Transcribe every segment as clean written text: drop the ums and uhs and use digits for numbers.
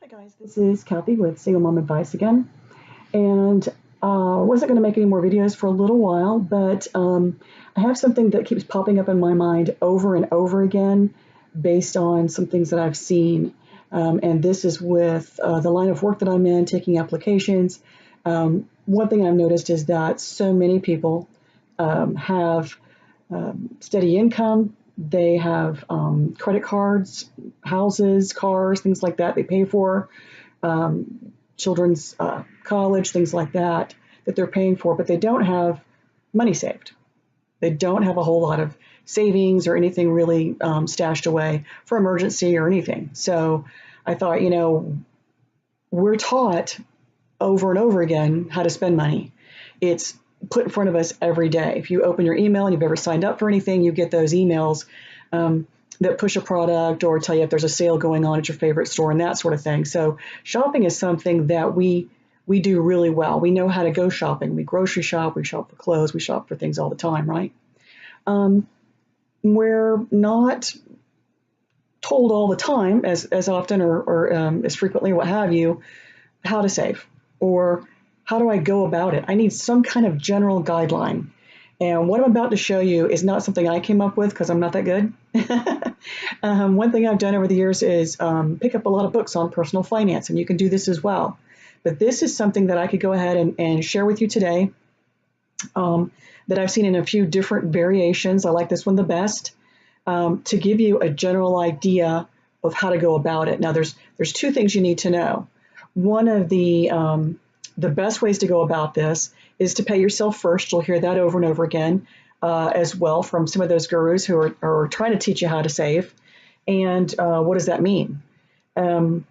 Guys, this is Kathy with Single Mom Advice again, and wasn't going to make any more videos for a little while, but I have something that keeps popping up in my mind over and over again based on some things that I've seen, and this is with the line of work that I'm in, taking applications. One thing I've noticed is that so many people have steady income. They have credit cards, houses, cars, things like that they pay for, children's college, things like that they're paying for, but they don't have money saved. They don't have a whole lot of savings or anything really stashed away for emergency or anything. So I thought, we're taught over and over again how to spend money. It's put in front of us every day. If you open your email and you've ever signed up for anything, you get those emails that push a product or tell you if there's a sale going on at your favorite store and that sort of thing. So shopping is something that we do really well. We know how to go shopping. We grocery shop, we shop for clothes, we shop for things all the time, right? We're not told all the time, as often or as frequently, what have you, how to save or how do I go about it? I need some kind of general guideline. And what I'm about to show you is not something I came up with because I'm not that good. One thing I've done over the years is pick up a lot of books on personal finance, and you can do this as well. But this is something that I could go ahead and share with you today that I've seen in a few different variations. I like this one the best to give you a general idea of how to go about it. Now, there's two things you need to know. One of the best ways to go about this is to pay yourself first. You'll hear that over and over again as well from some of those gurus who are trying to teach you how to save. And what does that mean? Have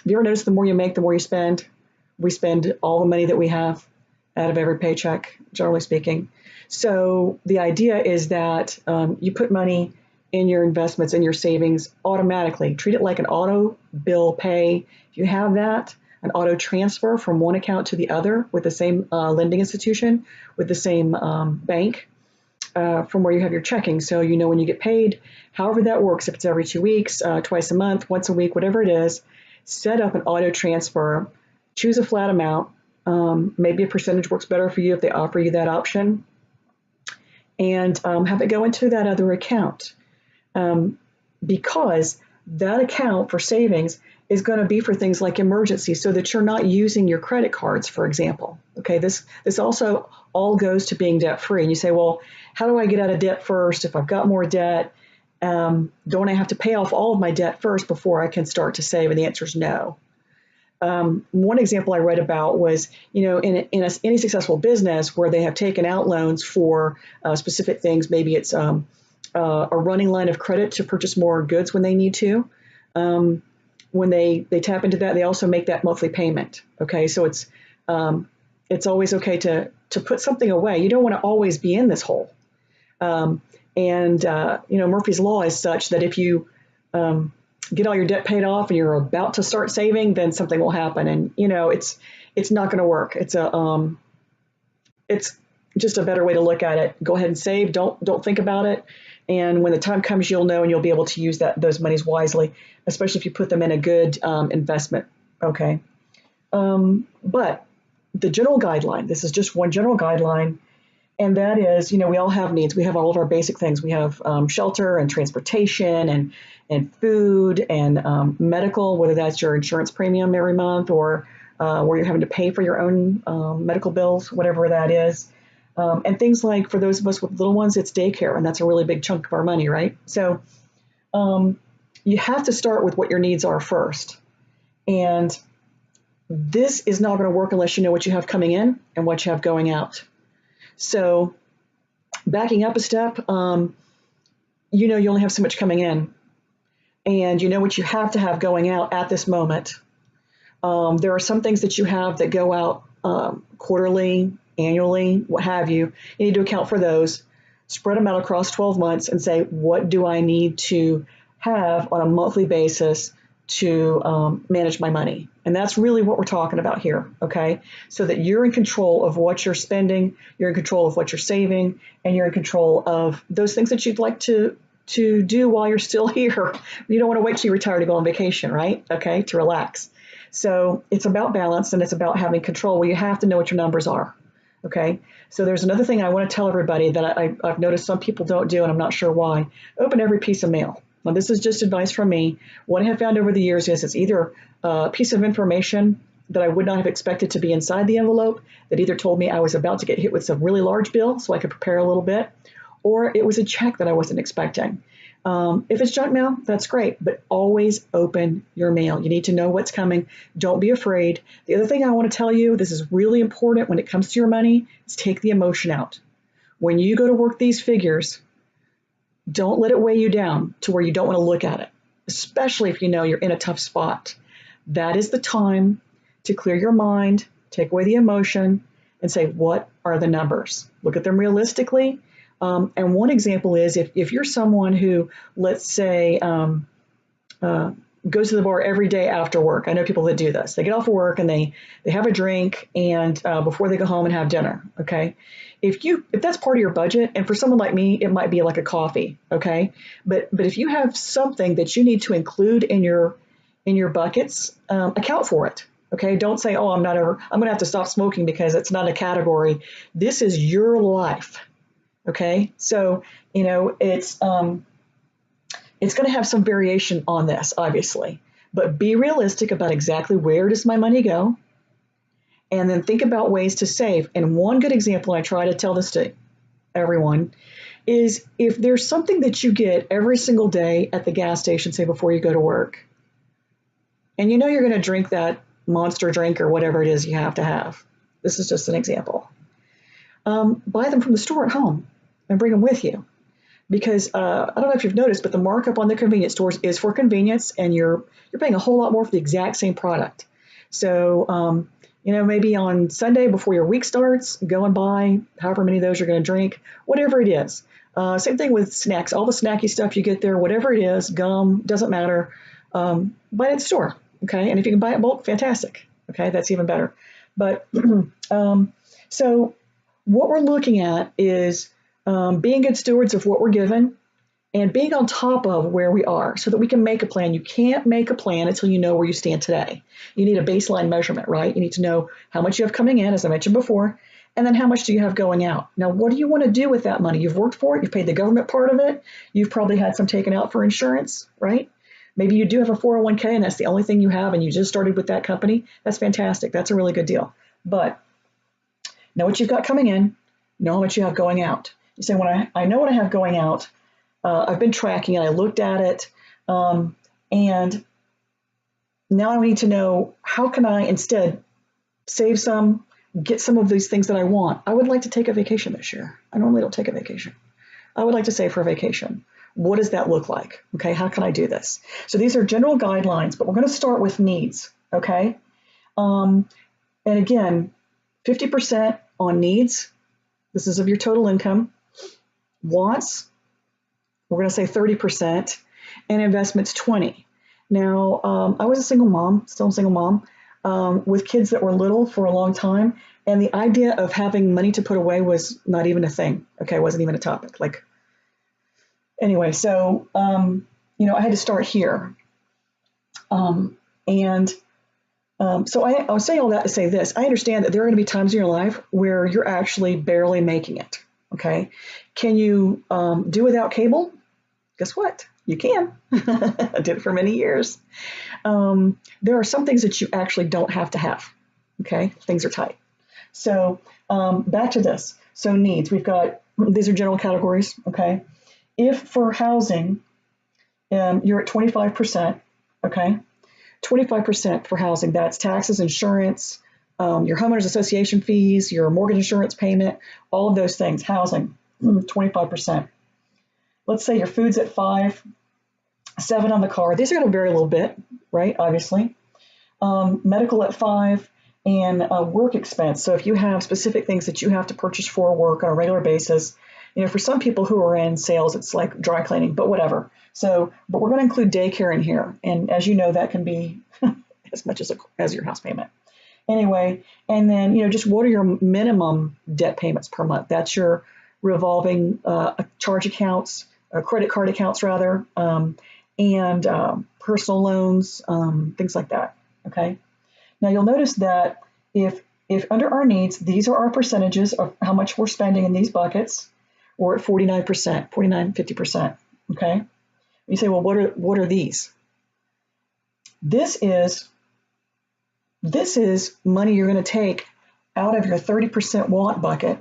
you ever noticed the more you make, the more you spend? We spend all the money that we have out of every paycheck, generally speaking. So the idea is that you put money in your investments and your savings automatically. Treat it like an auto bill pay. If you have that, an auto transfer from one account to the other with the same lending institution, with the same bank from where you have your checking. So you know when you get paid, however that works, if it's every 2 weeks, twice a month, once a week, whatever it is, set up an auto transfer, choose a flat amount. Maybe a percentage works better for you if they offer you that option, and have it go into that other account because that account for savings is going to be for things like emergencies so that you're not using your credit cards, for example. Okay, this also all goes to being debt free. And you say, well, how do I get out of debt first? If I've got more debt, don't I have to pay off all of my debt first before I can start to save? And the answer is no. One example I read about was, in any successful business where they have taken out loans for specific things, maybe it's a running line of credit to purchase more goods when they need to. When they tap into that, they also make that monthly payment. Okay, so it's always okay to put something away. You don't want to always be in this hole. Murphy's Law is such that if you get all your debt paid off and you're about to start saving, then something will happen, and it's not going to work. It's just a better way to look at it. Go ahead and save. Don't think about it. And when the time comes, you'll know, and you'll be able to use those monies wisely, especially if you put them in a good investment. Okay. But the general guideline, this is just one general guideline, and that is, we all have needs. We have all of our basic things. We have shelter and transportation and food and medical, whether that's your insurance premium every month or where you're having to pay for your own medical bills, whatever that is. And things like, for those of us with little ones, it's daycare, and that's a really big chunk of our money, right? So you have to start with what your needs are first. And this is not going to work unless you know what you have coming in and what you have going out. So backing up a step, you only have so much coming in, and you know what you have to have going out at this moment. There are some things that you have that go out quarterly, annually, what have you. You need to account for those, spread them out across 12 months and say, what do I need to have on a monthly basis to manage my money? And that's really what we're talking about here, okay? So that you're in control of what you're spending, you're in control of what you're saving, and you're in control of those things that you'd like to do while you're still here. You don't want to wait till you retire to go on vacation, right? Okay, to relax. So it's about balance and it's about having control. Well, you have to know what your numbers are. Okay. So there's another thing I want to tell everybody that I've noticed some people don't do, and I'm not sure why. Open every piece of mail. Now, this is just advice from me. What I have found over the years is it's either a piece of information that I would not have expected to be inside the envelope that either told me I was about to get hit with some really large bill so I could prepare a little bit, or it was a check that I wasn't expecting. If it's junk mail, that's great, but always open your mail. You need to know what's coming. Don't be afraid. The other thing I want to tell you, this is really important when it comes to your money, is take the emotion out. When you go to work these figures, don't let it weigh you down to where you don't want to look at it, especially if you know you're in a tough spot. That is the time to clear your mind, take away the emotion, and say, what are the numbers? Look at them realistically. And one example is if you're someone who, let's say, goes to the bar every day after work. I know people that do this. They get off of work and they have a drink and before they go home and have dinner. Okay. If that's part of your budget, and for someone like me, it might be like a coffee. Okay. But if you have something that you need to include in your buckets, account for it. Okay. Don't say, oh, I'm going to have to stop smoking because it's not a category. This is your life. Okay. So, it's going to have some variation on this, obviously, but be realistic about exactly where does my money go, and then think about ways to save. And one good example, I try to tell this to everyone, is if there's something that you get every single day at the gas station, say before you go to work, and you know you're going to drink that Monster drink or whatever it is you have to have. This is just an example. Buy them from the store at home and bring them with you. Because I don't know if you've noticed, but the markup on the convenience stores is for convenience, and you're paying a whole lot more for the exact same product. So, maybe on Sunday before your week starts, go and buy however many of those you're going to drink, whatever it is. Same thing with snacks, all the snacky stuff you get there, whatever it is, gum, doesn't matter. Buy it at the store, okay? And if you can buy it in bulk, fantastic, okay? That's even better. But so what we're looking at is being good stewards of what we're given and being on top of where we are so that we can make a plan. You can't make a plan until you know where you stand today. You need a baseline measurement, right? You need to know how much you have coming in, as I mentioned before, and then how much do you have going out. Now, what do you want to do with that money? You've worked for it. You've paid the government part of it. You've probably had some taken out for insurance, right? Maybe you do have a 401k and that's the only thing you have and you just started with that company. That's fantastic. That's a really good deal. But know what you've got coming in, know how much you have going out. You say, when I know what I have going out, I've been tracking it, I looked at it, and now I need to know how can I instead save some, get some of these things that I want. I would like to take a vacation this year. I normally don't take a vacation. I would like to save for a vacation. What does that look like? Okay, how can I do this? So these are general guidelines, but we're going to start with needs, okay? And again, 50% on needs. This is of your total income. Wants, we're going to say 30%, and investments 20. Now, I was a single mom, still a single mom, with kids that were little for a long time, and the idea of having money to put away was not even a thing. Okay, it wasn't even a topic. Anyway, so I had to start here, so I'll say all that to say this. I understand that there are going to be times in your life where you're actually barely making it. Okay. Can you do without cable? Guess what? You can. I did it for many years. There are some things that you actually don't have to have. Okay. Things are tight. So back to this. So needs, these are general categories. Okay. If for housing, you're at 25%. Okay. 25% for housing. That's taxes, insurance, your homeowners association fees, your mortgage insurance payment, all of those things. Housing, 25%. Let's say your food's at 5, 7 on the car. These are going to vary a little bit, right? Obviously. Medical at 5, and work expense. So if you have specific things that you have to purchase for work on a regular basis, for some people who are in sales, it's like dry cleaning, but whatever. So, but we're going to include daycare in here. And as you know, that can be as much as your house payment. Anyway, and then, just what are your minimum debt payments per month? That's your revolving charge accounts, credit card accounts rather, and personal loans, things like that. Okay. Now you'll notice that if under our needs, these are our percentages of how much we're spending in these buckets. We're at 49%, 49, 50%. Okay. You say, well, what are these? This is money you're going to take out of your 30% want bucket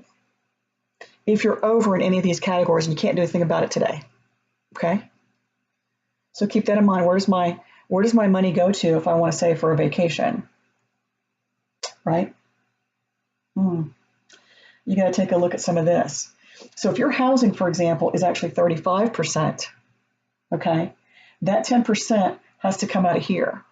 if you're over in any of these categories and you can't do anything about it today. Okay. So keep that in mind. Where does my money go to if I want to save for a vacation? Right? You got to take a look at some of this. So if your housing, for example, is actually 35%, okay, that 10% has to come out of here.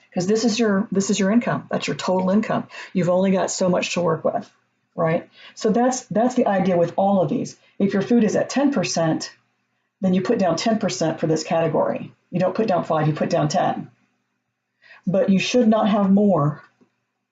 Because this is your income. That's your total income. You've only got so much to work with, right? So that's the idea with all of these. If your food is at 10%, then you put down 10% for this category. You don't put down 5, you put down 10. But you should not have more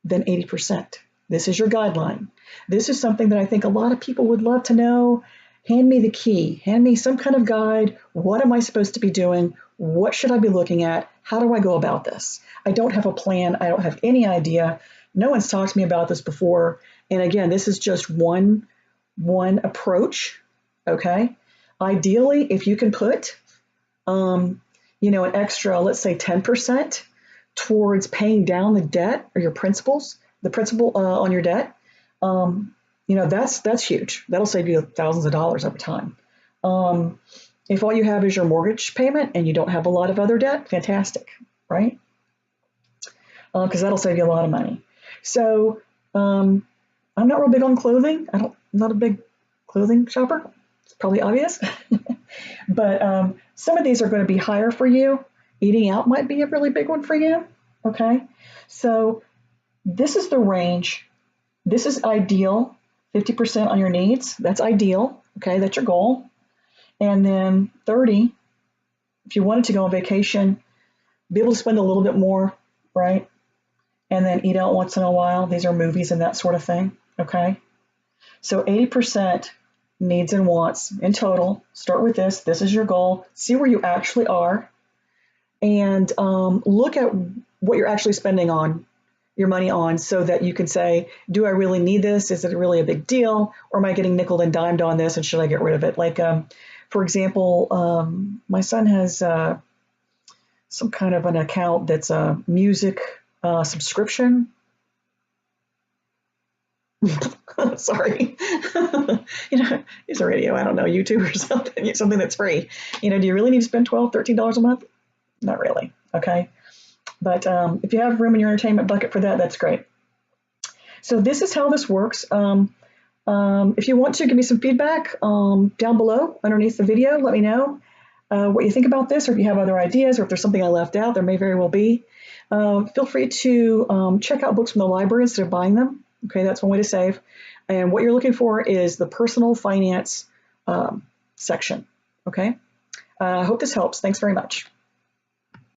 than 80%. This is your guideline. This is something that I think a lot of people would love to know. Hand me the key. Hand me some kind of guide. What am I supposed to be doing? What should I be looking at? How do I go about this? I don't have a plan. I don't have any idea. No one's talked to me about this before. And again, this is just one approach, okay? Ideally, if you can put, an extra, let's say 10% towards paying down the debt or your principals, the principal on your debt, that's huge. That'll save you thousands of dollars over time. If all you have is your mortgage payment and you don't have a lot of other debt, fantastic, right? Because that'll save you a lot of money. So I'm not real big on clothing. I'm not a big clothing shopper. It's probably obvious. But some of these are going to be higher for you. Eating out might be a really big one for you. Okay. So this is the range. This is ideal. 50% on your needs. That's ideal. Okay. That's your goal. And then 30, if you wanted to go on vacation, be able to spend a little bit more, right? And then eat out once in a while. These are movies and that sort of thing. Okay. So 80% needs and wants in total. Start with this. This is your goal. See where you actually are. And look at what you're actually spending on your money on so that you can say, do I really need this? Is it really a big deal? Or am I getting nickel and dimed on this and should I get rid of it? Like, for example, my son has some kind of an account that's a music subscription. Sorry. It's a radio, I don't know, YouTube or something that's free. Do you really need to spend $12, $13 a month? Not really. Okay. But if you have room in your entertainment bucket for that, that's great. So this is how this works. If you want to give me some feedback down below underneath the video, let me know what you think about this, or if you have other ideas, or if there's something I left out, there may very well be. Feel free to check out books from the library instead of buying them. Okay, that's one way to save. And what you're looking for is the personal finance section. Okay, I hope this helps. Thanks very much.